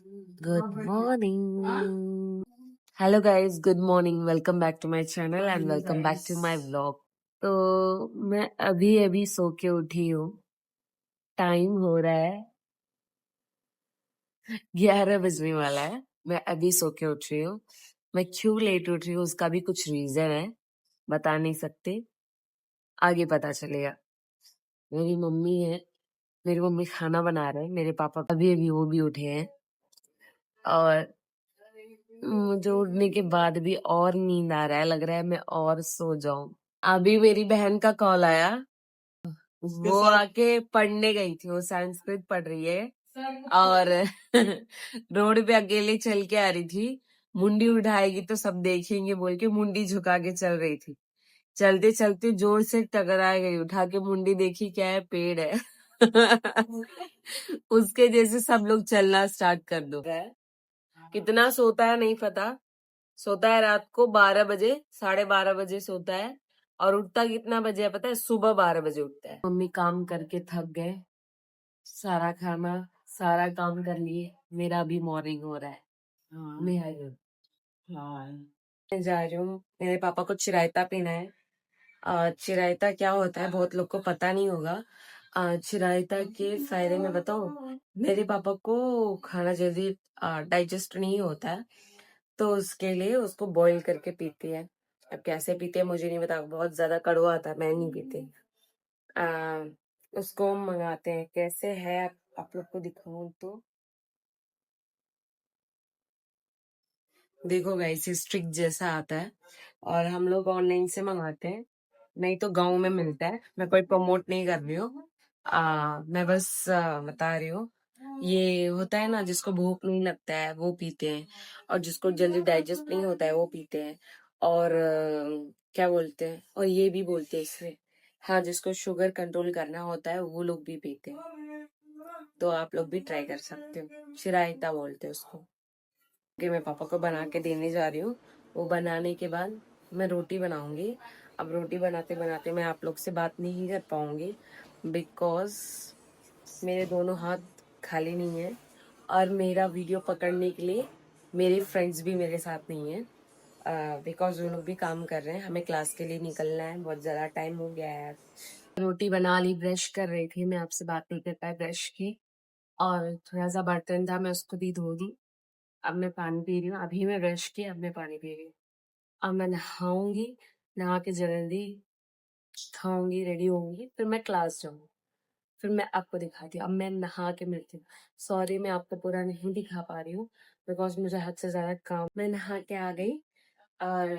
Good morning. Hello guys, good morning. Welcome back to my channel and welcome back to my vlog. तो मैं अभी अभी सो के उठी हूँ. टाइम हो रहा है 11 बजने वाला है. मैं अभी सो के उठ रही हूँ. मैं क्यों लेट उठ रही हूँ उसका भी कुछ रीजन है. बता नहीं सकते, आगे पता चलेगा. मेरी मम्मी है, मेरी मम्मी खाना बना रहे हैं. मेरे पापा अभी अभी वो भी उठे हैं और मुझे उठने के बाद भी और नींद आ रहा है. लग रहा है मैं और सो जाऊं. अभी मेरी बहन का कॉल आया. वो आके पढ़ने गई थी, वो संस्कृत पढ़ रही है और रोड पे अकेले चल के आ रही थी. मुंडी उठाएगी तो सब देखेंगे बोल के मुंडी झुका के चल रही थी. चलते चलते जोर से टकरा गई. उठा के मुंडी देखी, क्या है, पेड़ है. उसके जैसे सब लोग चलना स्टार्ट कर दो. कितना सोता है नहीं पता. सोता है रात को 12 बजे, 12:30 बजे सोता है और उठता कितना बजे है पता है? सुबह 12 बजे उठता है. मम्मी काम करके थक गए. सारा खाना, सारा काम कर लिए. मेरा अभी मॉर्निंग हो रहा है. मैं आ रही हूँ. मैं जा रही हूँ. मेरे पापा को चिरायता पीना है. चिरायता क्या होता है बहुत लोग को पता नहीं होगा. चिरायता के फायदे में बताऊं. मेरे पापा को खाना जल्दी डाइजेस्ट नहीं होता है, तो उसके लिए उसको बॉईल करके पीती है. अब कैसे पीते हैं मुझे नहीं पता, बहुत ज्यादा कड़वा आता है, मैं नहीं पीती. आ, उसको मंगाते हैं. कैसे है आप लोग को दिखाऊं तो देखो गाइस, स्ट्रिक जैसा आता है और हम लोग ऑनलाइन से मंगाते हैं. नहीं तो गांव में मिलता है. मैं कोई प्रमोट नहीं कर रही हूँ. मैं बस बता रही हूँ. ये होता है ना, जिसको भूख नहीं लगता है वो पीते हैं और जिसको जल्दी डाइजेस्ट नहीं होता है वो पीते हैं. और क्या बोलते हैं, और ये भी बोलते हैं इसमें, हाँ, जिसको शुगर कंट्रोल करना होता है वो लोग भी पीते हैं. तो आप लोग भी ट्राई कर सकते हो. शिराइता बोलते हैं उसको. कि मैं पापा को बना के देने जा रही हूँ. वो बनाने के बाद मैं रोटी बनाऊंगी. अब रोटी बनाते बनाते मैं आप लोग से बात नहीं कर पाऊंगी बिकॉज मेरे दोनों हाथ खाली नहीं है और मेरा वीडियो पकड़ने के लिए मेरे फ्रेंड्स भी मेरे साथ नहीं है. बिकॉज वो लोग भी काम कर रहे हैं. हमें क्लास के लिए निकलना है. बहुत ज़्यादा टाइम हो गया है. रोटी बना ली, ब्रश कर रही थी. मैं आपसे बात नहीं कर पाई ब्रश की. और थोड़ा सा बर्तन था, मैं उसको भी धो दी. अब मैं पानी पी रही हूँ. अभी मैं ब्रश की, अब मैं पानी पी रही हूँ. अब मैं नहाऊंगी. नहा के जल्दी खाऊंगी, रेडी होंगी, फिर मैं क्लास जाऊंगी. फिर मैं आपको दिखाती हूँ. अब मैं नहा के मिलती हूँ. सॉरी मैं आपको पूरा नहीं दिखा पा रही हूँ बिकॉज मुझे हद से ज्यादा काम. मैं नहा के आ गई और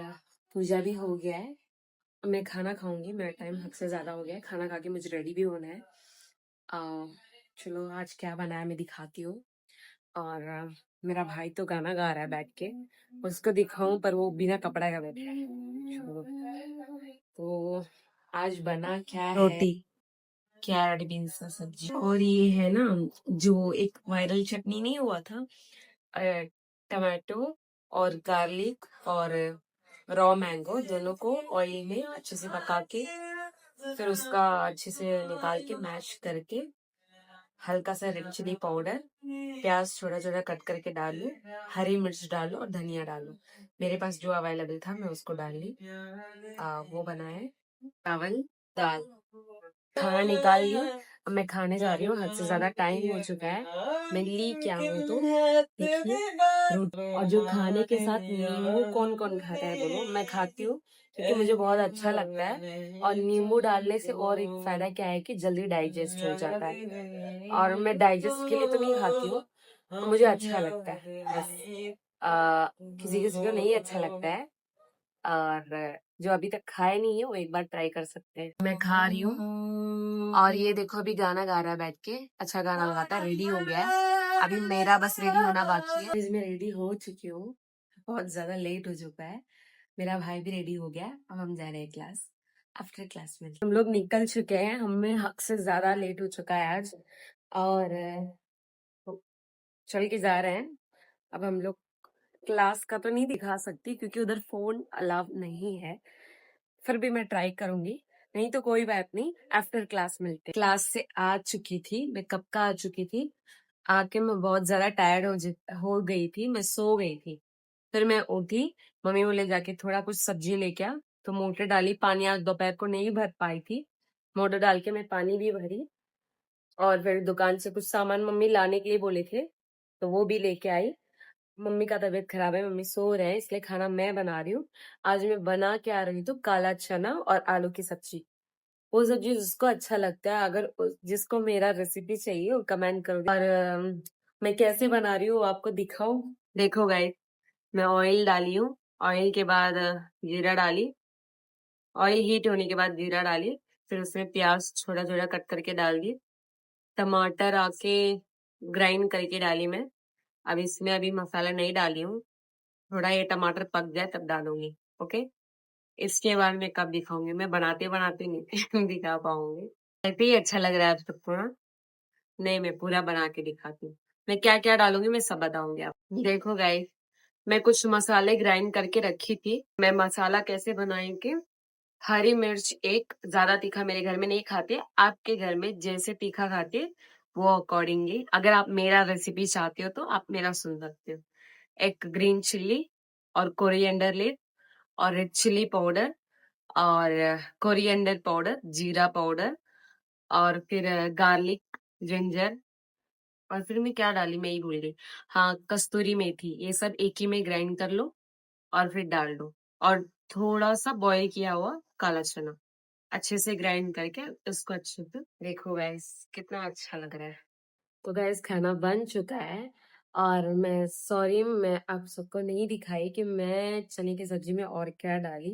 पूजा भी हो गया है. अब मैं खाना खाऊंगी. मेरा टाइम हद से ज्यादा हो गया है. खाना खा के मुझे रेडी भी होना है. चलो आज क्या बना है मैं दिखाती हूँ. और मेरा भाई तो गाना गा रहा है बैठ के. उसको दिखाऊं पर वो बिना कपड़ा का बैठा है. छोड़ो. तो आज बना क्या है? रोटी, कैरेट बीन्स का सब्जी, और ये है ना जो एक वायरल चटनी नहीं हुआ था, टमाटो और गार्लिक और रॉ मैंगो दोनों को ऑयल में अच्छे से पका के फिर उसका अच्छे से निकाल के मैश करके हल्का सा रेड चिली पाउडर, प्याज छोटा छोटा कट करके डालो, हरी मिर्च डालो और धनिया डालो. मेरे पास जो अवेलेबल था मैं उसको डाल ली. वो बनाए चावल दाल. खाना निकाल लिया. अब मैं खाने जा रही हूँ. हद से ज्यादा टाइम हो चुका है. मैं ली क्या हूँ तो देखिए. और जो खाने के साथ नींबू कौन कौन खाता है बोलो. मैं खाती हूँ क्योंकि मुझे बहुत अच्छा लगता है. और नींबू डालने से और एक फायदा क्या है कि जल्दी डाइजेस्ट हो जाता है. और मैं डाइजेस्ट के लिए तो नहीं खाती हूँ, तो मुझे अच्छा लगता है बस. किसी किसी को नहीं अच्छा लगता है. और जो अभी तक खाए नहीं है वो एक बार ट्राई कर सकते हैं. मैं खा रही हूँ और ये देखो अभी गाना गा रहा है बैठ के. अच्छा गाना गाता है. रेडी हो गया है. अभी मेरा बस रेडी होना बाकी है. मैं रेडी हो चुकी हूँ. बहुत ज्यादा लेट हो चुका है. मेरा भाई भी रेडी हो गया. अब हम जा रहे हैं क्लास. आफ्टर क्लास में हम लोग निकल चुके हैं. हमें हक से ज्यादा लेट हो चुका है आज. और चल के जा रहे हैं. अब हम लोग क्लास का तो नहीं दिखा सकती क्योंकि उधर फोन अलाउ नहीं है. फिर भी मैं ट्राई करूंगी. नहीं तो कोई बात नहीं, आफ्टर क्लास मिलते. क्लास से आ चुकी थी मैं. कब का आ चुकी थी? आके मैं बहुत ज्यादा टायर्ड हो गई थी, मैं सो गई थी। फिर मैं उठी, मम्मी बोले जाके थोड़ा कुछ सब्जी लेके आ, तो मोटर डाली, पानी आज दोपहर को नहीं भर पाई थी, मोटर डाल के मैं पानी भी भरी। और फिर दुकान से कुछ सामान मम्मी लाने के लिए बोले थे, तो वो भी लेके आई। मम्मी का तबीयत खराब है, मम्मी सो रहे हैं, इसलिए खाना मैं बना रही हूँ। आज मैं बना के आ रही हूँ काला चना और आलू की सब्जी। वो सब्जी जिसको अच्छा लगता है, अगर जिसको मेरा रेसिपी चाहिए वो कमेंट करो। और मैं कैसे बना रही हूँ आपको दिखाऊं। देखो गाइस, मैं ऑयल डाली हूँ, ऑयल के बाद जीरा डाली, ऑयल हीट होने के बाद जीरा डाली, फिर उसमें प्याज छोटा छोटा कट करके डाल दी, टमाटर आके ग्राइंड करके डाली मैं। अब इसमें अभी मसाला नहीं डाली हूँ, थोड़ा ये टमाटर पक जाए तब डालूंगी। ओके, इसके बाद मैं कब दिखाऊंगी, मैं बनाते बनाते नहीं दिखा पाऊंगी। ऐसे ही अच्छा लग रहा है आप सबको ना? नहीं, मैं पूरा बना के दिखाती हूँ। मैं क्या क्या डालूंगी मैं सब बताऊंगी आप। देखो गाइस, मैं कुछ मसाले ग्राइंड करके रखी थी। मैं मसाला कैसे बनाई कि हरी मिर्च एक, ज्यादा तीखा मेरे घर में नहीं खाते, आपके घर में जैसे तीखा खाते वो अकॉर्डिंगली, अगर आप मेरा रेसिपी चाहते हो तो आप मेरा सुन सकते हो। एक ग्रीन चिल्ली और कोरिएंडर लीफ और रेड चिल्ली पाउडर और कोरिएंडर पाउडर, जीरा पाउडर और फिर गार्लिक, जिंजर, और फिर मैं क्या डाली मैं ही भूल गई, हाँ कस्तूरी मेथी, ये सब एक ही में ग्राइंड कर लो और फिर डाल दो। और थोड़ा सा बॉईल किया हुआ काला चना अच्छे से ग्राइंड करके उसको अच्छे से, देखो गैस कितना अच्छा लग रहा है। तो गैस खाना बन चुका है, और मैं सॉरी मैं आप सबको नहीं दिखाई कि मैं चने की सब्जी में और क्या डाली,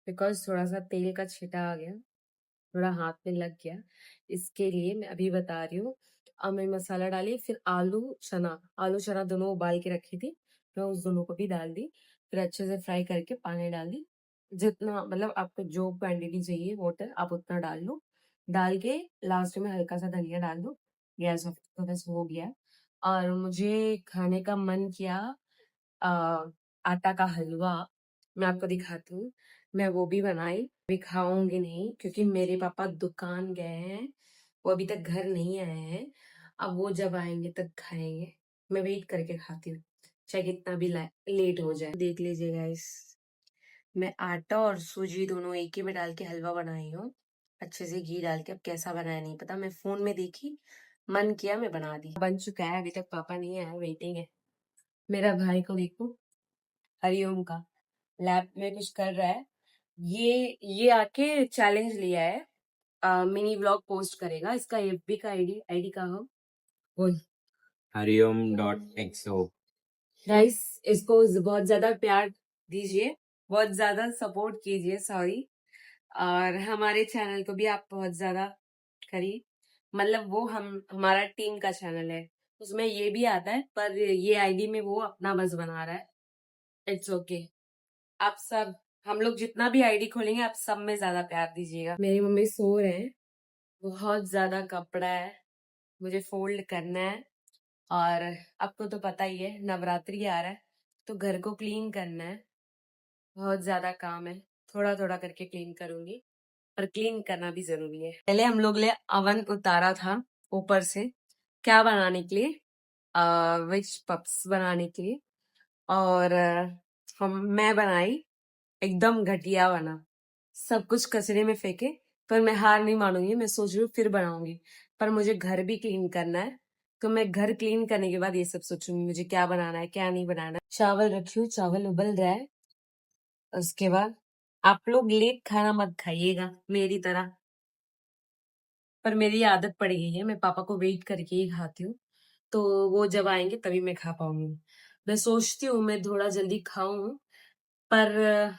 बिकॉज थोड़ा सा तेल का छिटा आ गया, थोड़ा हाथ में लग गया, इसके लिए मैं अभी बता रही हूँ। अब मैं मसाला डाली, फिर आलू चना दोनों उबाल के रखी थी, मैं उस दोनों को भी डाल दी, फिर अच्छे से फ्राई करके पानी डाल दी, जितना मतलब आपको जो क्वांटिटी चाहिए वाटर आप उतना डाल लो, डाल के लास्ट में हल्का सा धनिया डाल दो, गैस ऑफ, तो बस हो गया। और मुझे खाने का मन किया आ, आटा का हलवा, मैं आपको दिखाती हूँ, मैं वो भी बनाई, अभी खाऊंगी नहीं क्योंकि मेरे पापा दुकान गए हैं, वो अभी तक घर नहीं आए हैं, अब वो जब आएंगे तब खाएंगे, मैं वेट करके खाती हूँ, चाहे कितना भी लेट हो जाए। देख लीजिए गाइस, मैं आटा और सूजी दोनों एक ही में डाल के हलवा बनाई हूँ, अच्छे से घी डाल के। अब कैसा बनाया नहीं पता, मैं फोन में देखी, मन किया मैं बना दी, बन चुका है, अभी तक पापा नहीं आया, वेटिंग है। मेरा भाई को देखो, हरिओम का लैब में कुछ कर रहा है, ये आके चैलेंज लिया है, मिनी व्लॉग पोस्ट करेगा, इसका एफबी का आईडी आईडी का हो बोल, hariom.xo। गाइस इसको बहुत ज्यादा प्यार दीजिए, बहुत ज्यादा सपोर्ट कीजिए, सॉरी। और हमारे चैनल को भी आप बहुत ज्यादा करिए, मतलब वो हमारा टीम का चैनल है, उसमें ये भी आता है, पर ये आईडी में वो अपना बस बना रहा है, इट्स ओके। आप सब, हम लोग जितना भी आईडी खोलेंगे आप सब में ज्यादा प्यार दीजिएगा। मेरी मम्मी सो रहे हैं, बहुत ज्यादा कपड़ा है, मुझे फोल्ड करना है, और आपको तो पता ही है नवरात्रि आ रहा है, तो घर को क्लीन करना है, बहुत ज्यादा काम है, थोड़ा थोड़ा करके क्लीन करूंगी, पर क्लीन करना भी जरूरी है। पहले हम लोग ने अवन उतारा था ऊपर से, क्या बनाने के लिए, वेज पप्स बनाने के लिए, और मैं बनाई, एकदम घटिया बना, सब कुछ कचरे में फेंके, पर मैं हार नहीं मानूंगी, मैं सोच रही हूँ फिर बनाऊंगी, पर मुझे घर भी क्लीन करना है, तो मैं घर क्लीन करने के बाद ये सब सोचूंगी मुझे क्या बनाना है क्या नहीं बनाना है। चावल रखी हूँ, चावल उबल रहा है, उसके बाद आप लोग लेट खाना मत खाइएगा मेरी तरह, पर मेरी आदत पड़ गई है, मैं पापा को वेट करके ही खाती हूँ, तो वो जब आएंगे तभी मैं खा पाऊंगी। मैं सोचती हूँ मैं थोड़ा जल्दी खाऊं, पर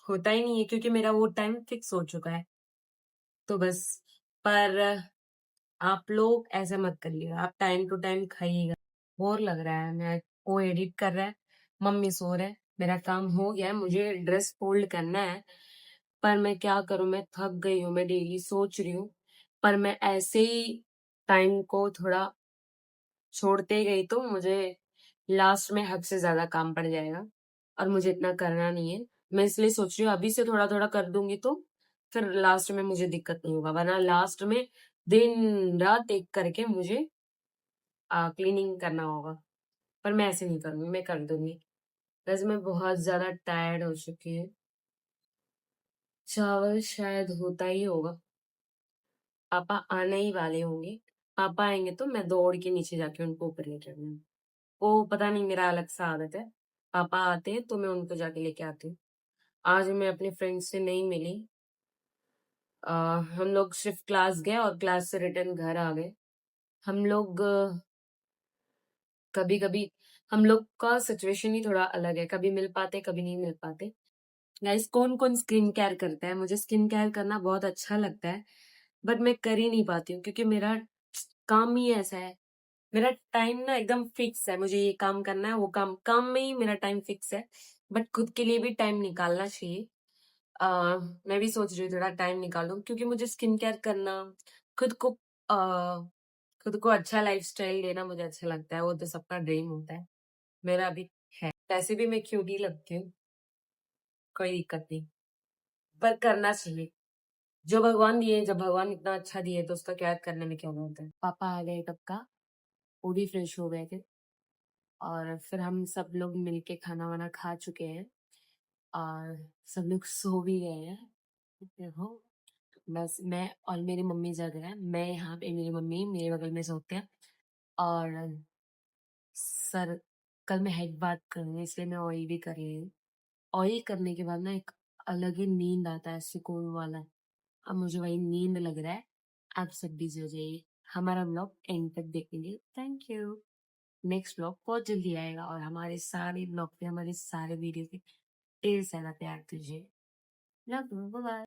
होता ही नहीं है क्योंकि मेरा वो टाइम फिक्स हो चुका है, तो बस। पर आप लोग ऐसा मत करिएगा, आप टाइम टू टाइम खाइएगा। बोर लग रहा है, मैं वो एडिट कर रहा है, मम्मी सो रहे हैं, मेरा काम हो गया है, मुझे ड्रेस फोल्ड करना है, पर मैं क्या करूं, मैं थक गई हूँ, मैं डेली सोच रही हूँ, पर मैं ऐसे ही टाइम को थोड़ा छोड़ते गई तो मुझे लास्ट में हद से ज्यादा काम पड़ जाएगा, और मुझे इतना करना नहीं है, मैं इसलिए सोच रही हूँ अभी से थोड़ा थोड़ा कर दूंगी तो फिर लास्ट में मुझे दिक्कत नहीं होगा, वरना लास्ट में दिन रात एक करके मुझे क्लीनिंग करना होगा, पर मैं ऐसे नहीं करूँगी, मैं कर दूँगी। वैसे मैं बहुत ज़्यादा टायर्ड हो चुकी हूँ। चावल शायद होता ही होगा। पापा आने ही वाले होंगे। पापा आएँगे तो मैं दौड़ के नीचे जाके उनको ऊपर लेके आऊँगी। वो पता नहीं मेरा अलग सा आदत है। पापा आते हैं तो मैं उनको जाके लेके आती हूँ। आज मैं अपने फ्रेंड से नहीं मिली। अ, हम लोग सिर्फ क्लास गए और क्लास से रिटर्न घर आ गए। हम लोग कभी-कभी हम लोग का सिचुएशन ही थोड़ा अलग है। कभी मिल पाते, कभी नहीं मिल पाते। गाइस कौन-कौन स्किन केयर करता है? मुझे स्किन केयर करना बहुत अच्छा लगता है, बट मैं कर ही नहीं पाती हूँ क्योंकि मेरा काम ही ऐसा है। मेरा टाइम ना एकदम फिक्स है, मुझे ये काम करना है, वो काम में ही मेरा टाइम फिक्स है, बट खुद के लिए भी टाइम निकालना चाहिए। अ, मैं भी सोच रही हूँ थोड़ा टाइम निकालूँ क्योंकि मुझे स्किन केयर करना, खुद को अ, खुद को अच्छा लाइफ़स्टाइल देना मुझे अच्छा लगता है, वो तो सबका ड्रीम होता है, मेरा भी है। वैसे भी मैं क्यूट ही लगती हूँ, कोई दिक्कत नहीं, पर करना चाहिए। जो भगवान दिए, जब भगवान इतना अच्छा दिए तो उसका केयर करने में क्या होता है। पापा आ गए तब का, वो भी फ्रेश हो गए थे और फिर हम सब लोग मिलके खाना-वाना खा चुके हैं और सब लोग सो भी गए हैं। देखो, बस मैं और मेरी मम्मी जग रहे हैं। मैं यहाँ पे, मेरी मम्मी मेरे बगल में सोते हैं और सर कल मैं हेड बात कर रही हूँ इसलिए मैं ऑयल भी कर रही हूँ। ऑयल करने के बाद ना एक अलग ही नींद आता है, सुकून वाला। अब मुझे वही नींद लग रहा है। आप सब बिज़ी हो जाइए। हमारा व्लॉग एंड तक देखने के लिए थैंक यू। नेक्स्ट व्लॉग बहुत जल्दी आएगा और हमारे सारे व्लॉग पे, हमारे सारे वीडियो पे ढेर सारा प्यार दीजिए। Love you, bye bye.